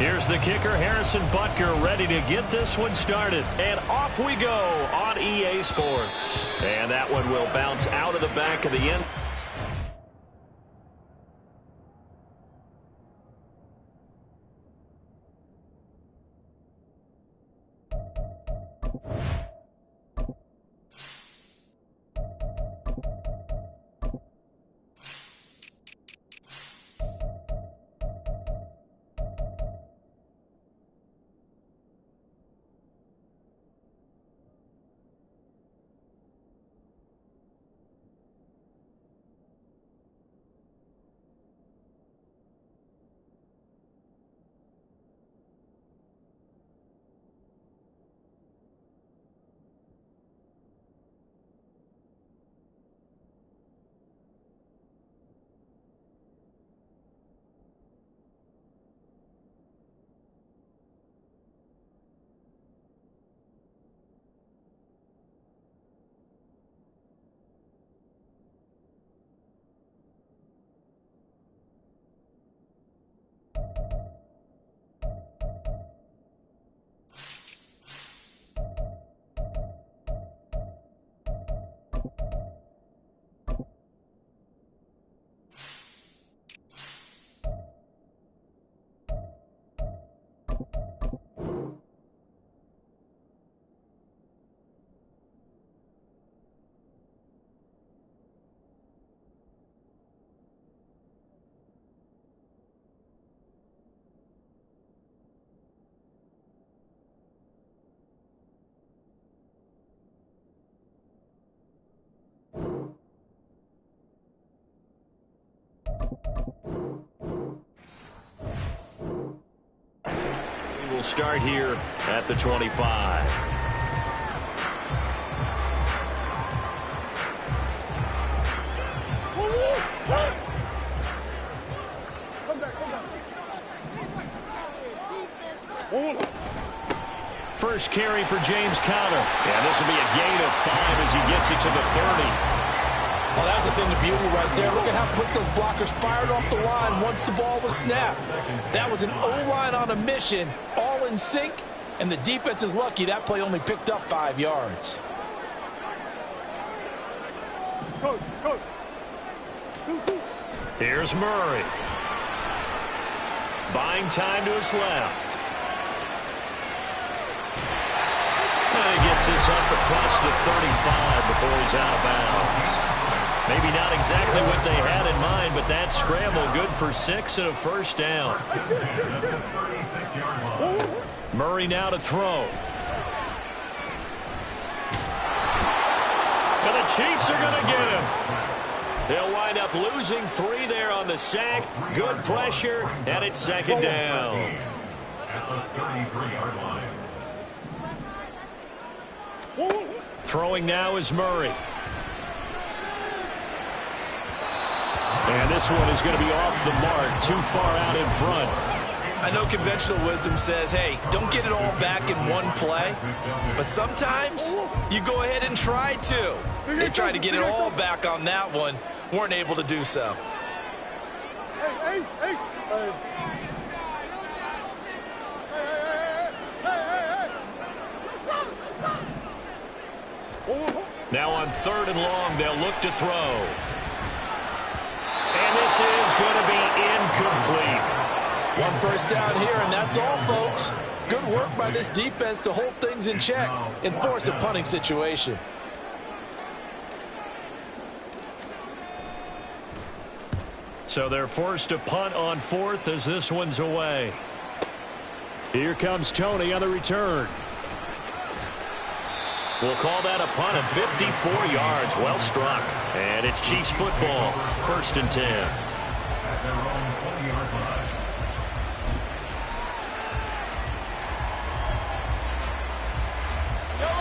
Here's the kicker, Harrison Butker, ready to get this one started. And off we go on EA Sports. And that one will bounce out of the back of the end. We'll start here at the 25. First carry for James Conner. And this will be a gain of 5 as he gets it to the 30. Well, that's a thing of beauty right there. Look at how quick those blockers fired off the line once the ball was snapped. That was an O-line on a mission, all in sync, and the defense is lucky that play only picked up 5 yards. Coach. Here's Murray. Buying time to his left. And he gets this up across the 35 before he's out of bounds. Maybe not exactly what they had in mind, but that scramble good for 6 and a first down. Murray now to throw. And the Chiefs are going to get him. They'll wind up losing 3 there on the sack. Good pressure, and it's second down. At the 33-yard line. Throwing now is Murray. And this one is going to be off the mark, too far out in front. I know conventional wisdom says, hey, don't get it all back in one play. But sometimes you go ahead and try to. They tried to get it all back on that one. Weren't able to do so. Now on 3rd and long, they'll look to throw. And this is going to be incomplete. 1 first down here, and that's all, folks. Good work by this defense to hold things in check and force a punting situation. So they're forced to punt on 4th as this one's away. Here comes Tony on the return. We'll call that a punt of 54 yards. Well struck. And it's Chiefs football. 1st and 10. At their own 20-yard line.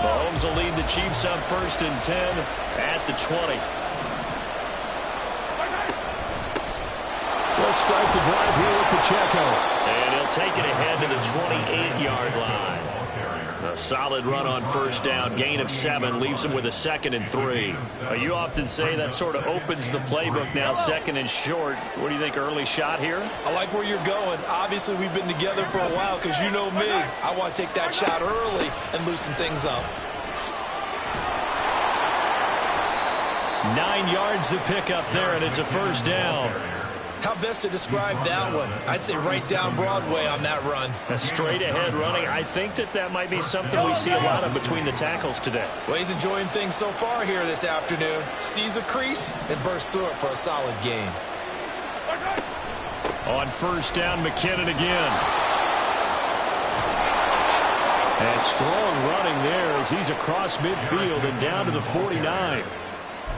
Mahomes will lead the Chiefs on 1st and 10 at the 20. We'll start the drive here with Pacheco. And he'll take it ahead to the 28-yard line. Ball carrier. A solid run on first down, gain of 7, leaves him with a 2nd and 3. You often say that sort of opens the playbook now, 2nd and short. What do you think, early shot here? I like where you're going. Obviously, we've been together for a while because you know me. I want to take that shot early and loosen things up. 9 yards to pick up there, and it's a first down. How best to describe that one? I'd say right down Broadway on that run. A straight ahead running. I think that might be something we see a lot of between the tackles today. Well, he's enjoying things so far here this afternoon. Sees a crease and bursts through it for a solid gain. On first down, McKinnon again. And strong running there as he's across midfield and down to the 49.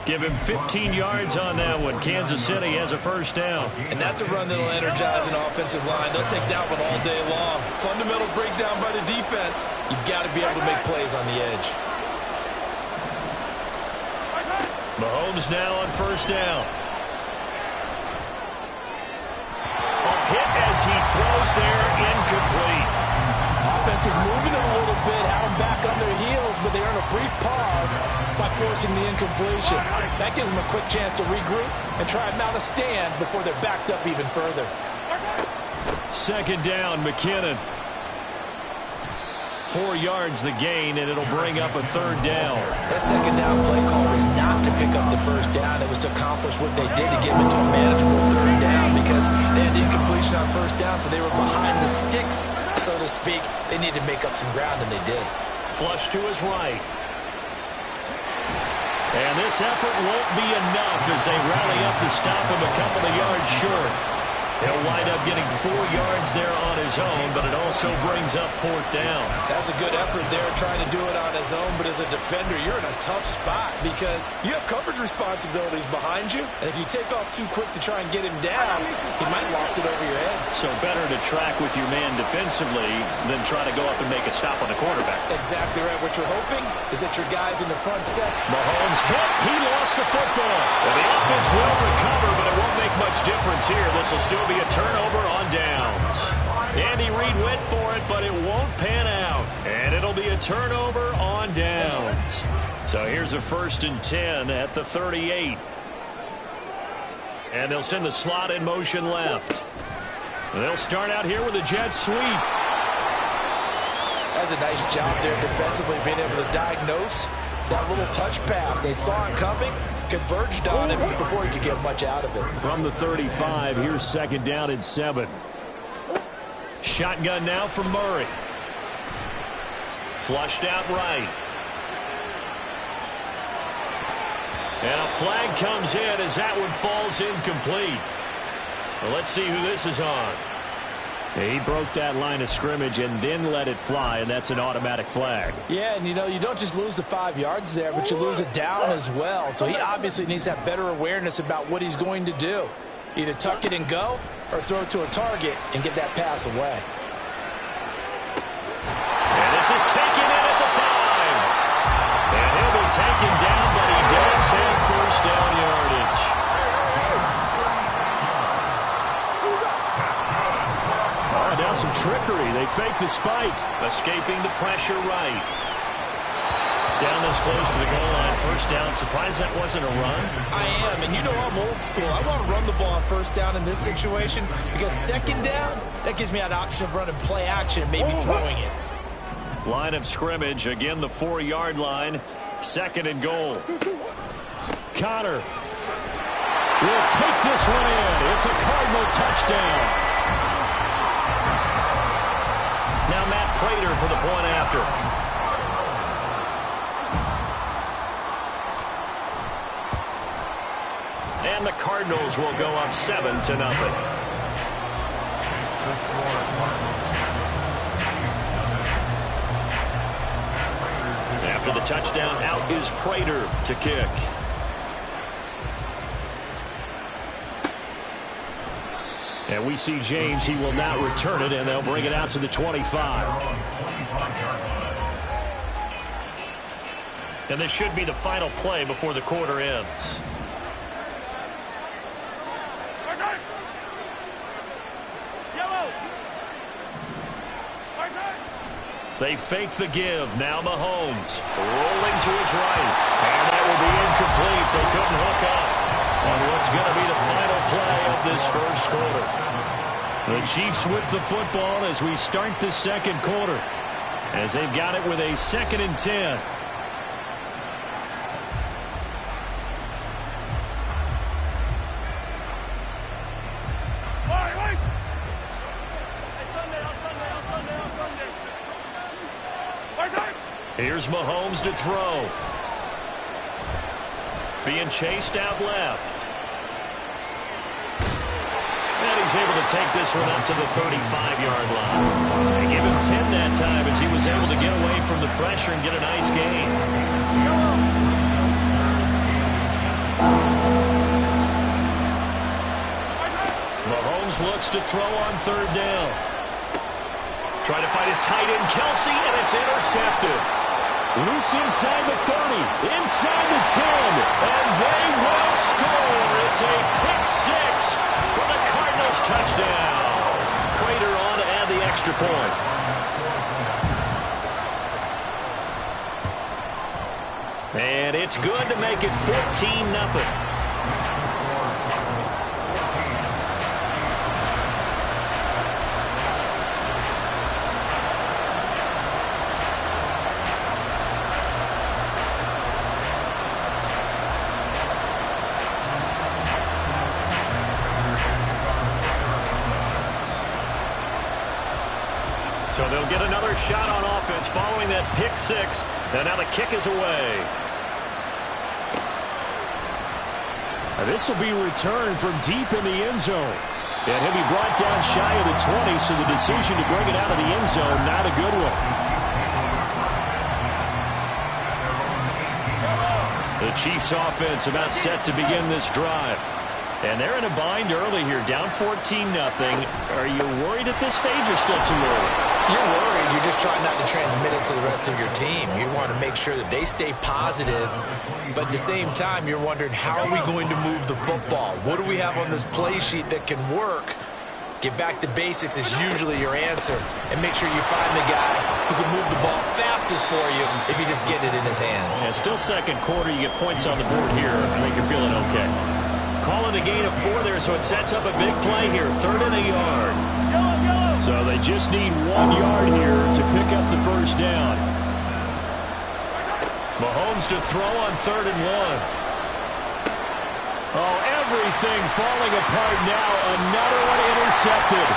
Give him 15 yards on that one. Kansas City has a first down. And that's a run that'll energize an offensive line. They'll take that one all day long. Fundamental breakdown by the defense. You've got to be able to make plays on the edge. Mahomes now on first down. A hit as he throws there, incomplete. Offense was moving it a little bit, had them back on their heels, but they earned a brief pause by forcing the incompletion. That gives them a quick chance to regroup and try and mount a stand before they're backed up even further. 2nd down, McKinnon. 4 yards the gain, and it'll bring up a 3rd down. That 2nd down play call was not to pick up the first down. It was to accomplish what they did to get them into a manageable 3rd down because they had incompletion on first down, so they were behind the sticks, so to speak. They needed to make up some ground, and they did. Flush to his right. And this effort won't be enough as they rally up to stop him a couple of yards short. He'll wind up getting 4 yards there on his own, but it also brings up 4th down. That's a good effort there, trying to do it on his own, but as a defender, you're in a tough spot because you have coverage responsibilities behind you, and if you take off too quick to try and get him down, he might loft it over your head. So better to track with your man defensively than try to go up and make a stop on the quarterback. Exactly right. What you're hoping is that your guys in the front set. Mahomes hit. He lost the football. And the offense will recover, but it won't make much difference here. This will still be a turnover on downs. Andy Reid went for it, but it won't pan out. And it'll be a turnover on downs. So here's a 1st and 10 at the 38. And they'll send the slot in motion left. They'll start out here with a jet sweep. That's a nice job there defensively, being able to diagnose that little touch pass. They saw it coming, converged on it before he could get much out of it. From the 35, here's 2nd down and 7. Shotgun now for Murray. Flushed out right. And a flag comes in as that one falls incomplete. Well, let's see who this is on. He broke that line of scrimmage and then let it fly, and that's an automatic flag. Yeah, and you know, you don't just lose the 5 yards there, but you lose it down as well. So he obviously needs to have better awareness about what he's going to do. Either tuck it and go or throw it to a target and get that pass away. And this is taken in at the 5. And he'll be taken down, but he does have first down yardage. Now some trickery. They fake the spike. Escaping the pressure right. Down this close to the goal line. First down. Surprised that wasn't a run. I am, and you know I'm old school. I want to run the ball on first down in this situation because 2nd down, that gives me an option of running play action, maybe throwing it. Line of scrimmage. Again, the 4-yard line. 2nd and goal. Connor will take this one in. It's a Cardinal touchdown. Now Matt Prater for the point after. And the Cardinals will go up 7-0. After the touchdown, out is Prater to kick. And we see James. He will not return it, and they'll bring it out to the 25. And this should be the final play before the quarter ends. They fake the give. Now Mahomes rolling to his right. And that will be incomplete. They couldn't hook up on what's going to be the final play of this first quarter. The Chiefs with the football as we start the second quarter, as they've got it with a 2nd and 10. Here's Mahomes to throw. Being chased out left. And he's able to take this one up to the 35-yard line. They give him 10 that time as he was able to get away from the pressure and get a nice gain. Mahomes looks to throw on 3rd down. Trying to find his tight end, Kelsey, and it's intercepted. Loose inside the 30, inside the 10, and they will score. It's a pick 6 for the Cardinals touchdown. Prater on to add the extra point. And it's good to make it 14-0. So they'll get another shot on offense following that pick 6. And now the kick is away. Now this will be returned from deep in the end zone. And he'll be brought down shy of the 20, so the decision to bring it out of the end zone, not a good one. The Chiefs offense about set to begin this drive. And they're in a bind early here, down 14-0. Are you worried at this stage or still too early? You're worried. You're just trying not to transmit it to the rest of your team. You want to make sure that they stay positive, but at the same time, you're wondering, how are we going to move the football? What do we have on this play sheet that can work? Get back to basics is usually your answer, and make sure you find the guy who can move the ball fastest for you if you just get it in his hands. Yeah, still second quarter. You get points on the board here. I think you're feeling okay. Calling a gain of 4 there, so it sets up a big play here. 3rd and a yard. So they just need 1 yard here to pick up the first down. Mahomes to throw on 3rd and 1. Oh, everything falling apart now. Another one intercepted.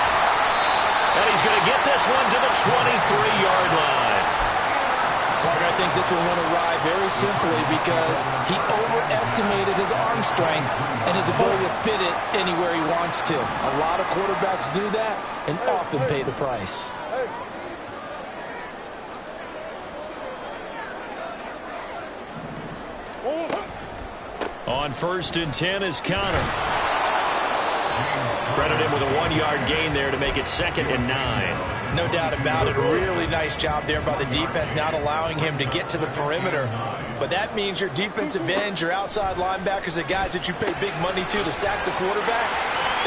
And he's going to get this one to the 23-yard line. Partner, I think this one won't arrive very simply because he overestimated his arm strength and his ability to fit it anywhere he wants to. A lot of quarterbacks do that and often pay the price. On 1st and 10 is Connor. Credit him with a 1-yard gain there to make it 2nd and 9. No doubt about it. A really nice job there by the defense, not allowing him to get to the perimeter. But that means your defensive ends, your outside linebackers, the guys that you pay big money to sack the quarterback,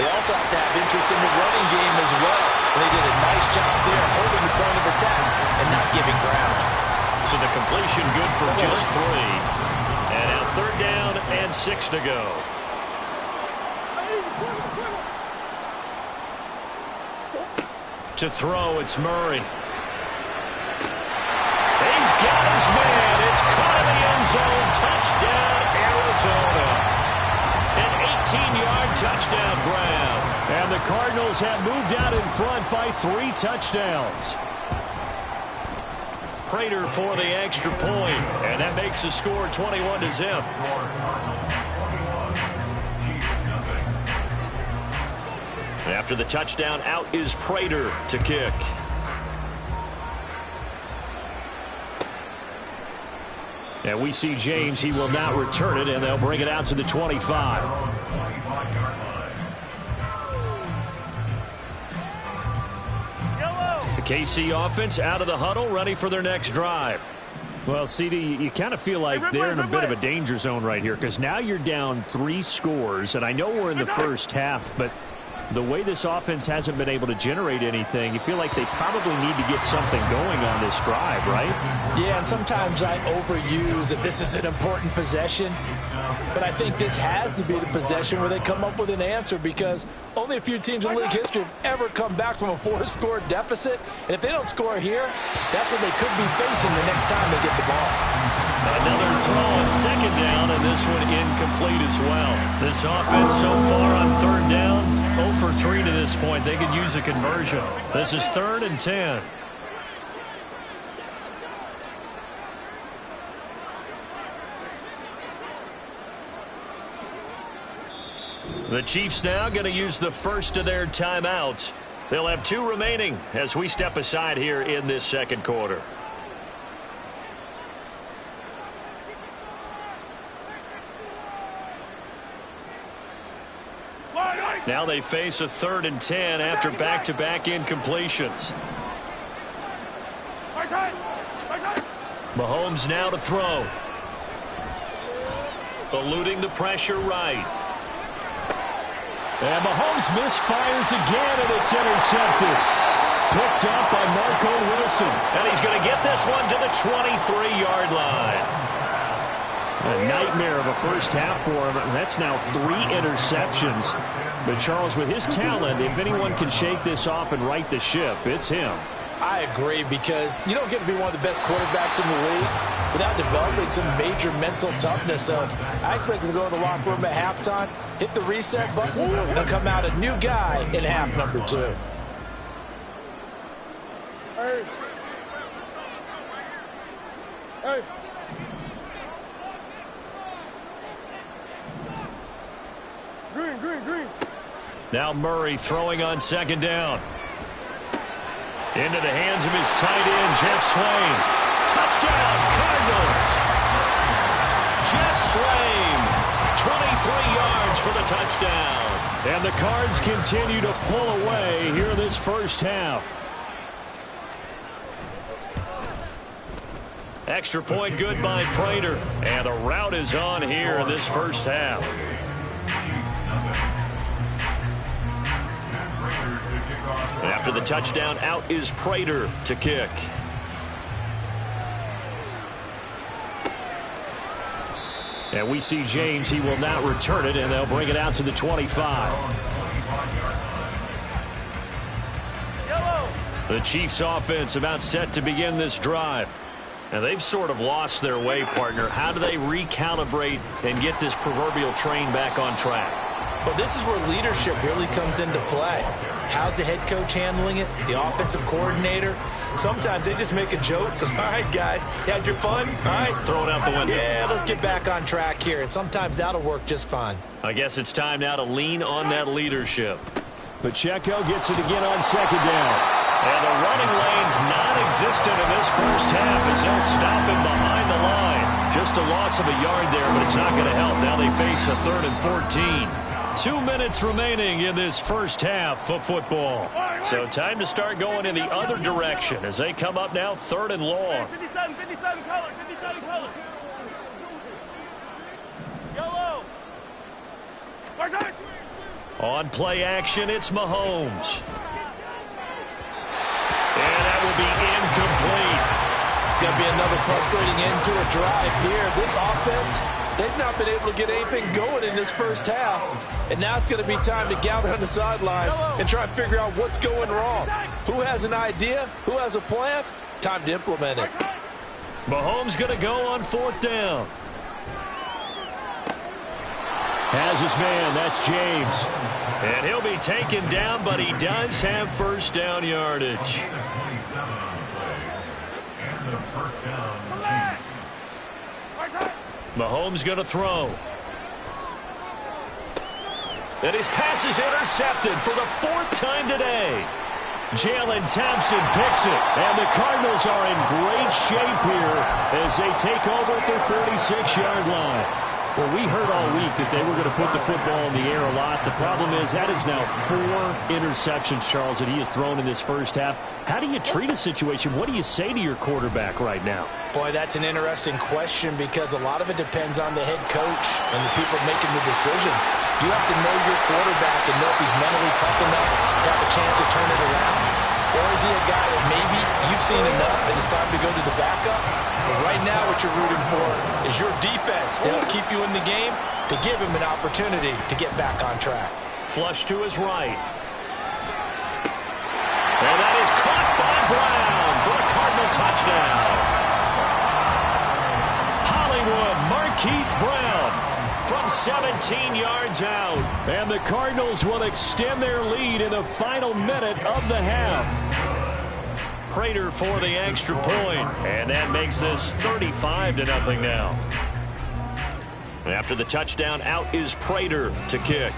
they also have to have interest in the running game as well. And they did a nice job there holding the point of attack and not giving ground. So the completion good for just 3. And now 3rd down and 6 to go. To throw, it's Murray. He's got his man. It's caught in the end zone. Touchdown, Arizona. An 18-yard touchdown grab. And the Cardinals have moved out in front by 3 touchdowns. Prater for the extra point, and that makes the score 21-0. After the touchdown, out is Prater to kick. And we see James. He will not return it, and they'll bring it out to the 25. The KC offense out of the huddle, ready for their next drive. Well, CD, you kind of feel like they're in a bit of a danger zone right here, because now you're down 3 scores, and I know we're in the first half, but The way this offense hasn't been able to generate anything, you feel like they probably need to get something going on this drive, right? Yeah, and sometimes I overuse that this is an important possession. But I think this has to be the possession where they come up with an answer, because only a few teams in league history have ever come back from a 4-score deficit. And if they don't score here, that's what they could be facing the next time they get the ball. Another throw on second down, and this one incomplete as well. This offense so far on third down, 0 for 3 to this point. They could use a conversion. This is 3rd and 10. The Chiefs now going to use the first of their timeouts. They'll have 2 remaining as we step aside here in this second quarter. Now they face a 3rd and 10 after back-to-back incompletions. Mahomes now to throw. Eluding the pressure right. And Mahomes misfires again, and it's intercepted. Picked up by Marco Wilson. And he's going to get this one to the 23-yard line. A nightmare of a first half for him. That's now 3 interceptions. But Charles, with his talent, if anyone can shake this off and right the ship, it's him. I agree, because you don't get to be one of the best quarterbacks in the league without developing some major mental toughness. So I expect him to go in the locker room at halftime, hit the reset button, and come out a new guy in half number 2. Hey. Hey. Green. Now Murray throwing on second down. Into the hands of his tight end, Jeff Swain. Touchdown, Cardinals. Jeff Swain, 23 yards for the touchdown. And the Cards continue to pull away here in this first half. Extra point good by Prater. And a rout is on here in this first half. After the touchdown, out is Prater to kick. And we see James. He will not return it, and they'll bring it out to the 25. The Chiefs offense about set to begin this drive. And they've sort of lost their way, partner. How do they recalibrate and get this proverbial train back on track? Well, this is where leadership really comes into play. How's the head coach handling it? The offensive coordinator? Sometimes they just make a joke. All right, guys, you had your fun? All right. Throw it out the window. Yeah, let's get back on track here. And sometimes that'll work just fine. I guess it's time now to lean on that leadership. Pacheco gets it again on second down. And the running lane's non-existent in this first half as they'll stop him behind the line. Just a loss of a yard there, but it's not going to help. Now they face a 3rd and 14. 2 minutes remaining in this first half of football. So time to start going in the other direction as they come up now 3rd and long. 57 colors, 57 colors. Yellow. On play action, it's Mahomes. And that will be incomplete. It's going to be another frustrating end to a drive here. This offense, they've not been able to get anything going in this first half. And now it's going to be time to gather on the sidelines and try and figure out what's going wrong. Who has an idea? Who has a plan? Time to implement it. Mahomes going to go on 4th down. Has his man. That's James. And he'll be taken down, but he does have first down yardage. Mahomes going to throw. And his pass is intercepted for the 4th time today. Jalen Thompson picks it. And the Cardinals are in great shape here as they take over at their 46-yard line. Well, we heard all week that they were going to put the football in the air a lot. The problem is that is now 4 interceptions, Charles, that he has thrown in this first half. How do you treat a situation? What do you say to your quarterback right now? Boy, that's an interesting question because a lot of it depends on the head coach and the people making the decisions. You have to know your quarterback and know if he's mentally tough enough to have a chance to turn it around. Or is he a guy that maybe you've seen enough and it's time to go to the backup? But right now what you're rooting for is your defense to help keep you in the game, to give him an opportunity to get back on track. Flush to his right. And that is caught by Brown for a Cardinal touchdown. Hollywood Marquise Brown from 17 yards out. And the Cardinals will extend their lead in the final minute of the half. Prater for the extra point. And that makes this 35-0 now. After the touchdown, out is Prater to kick.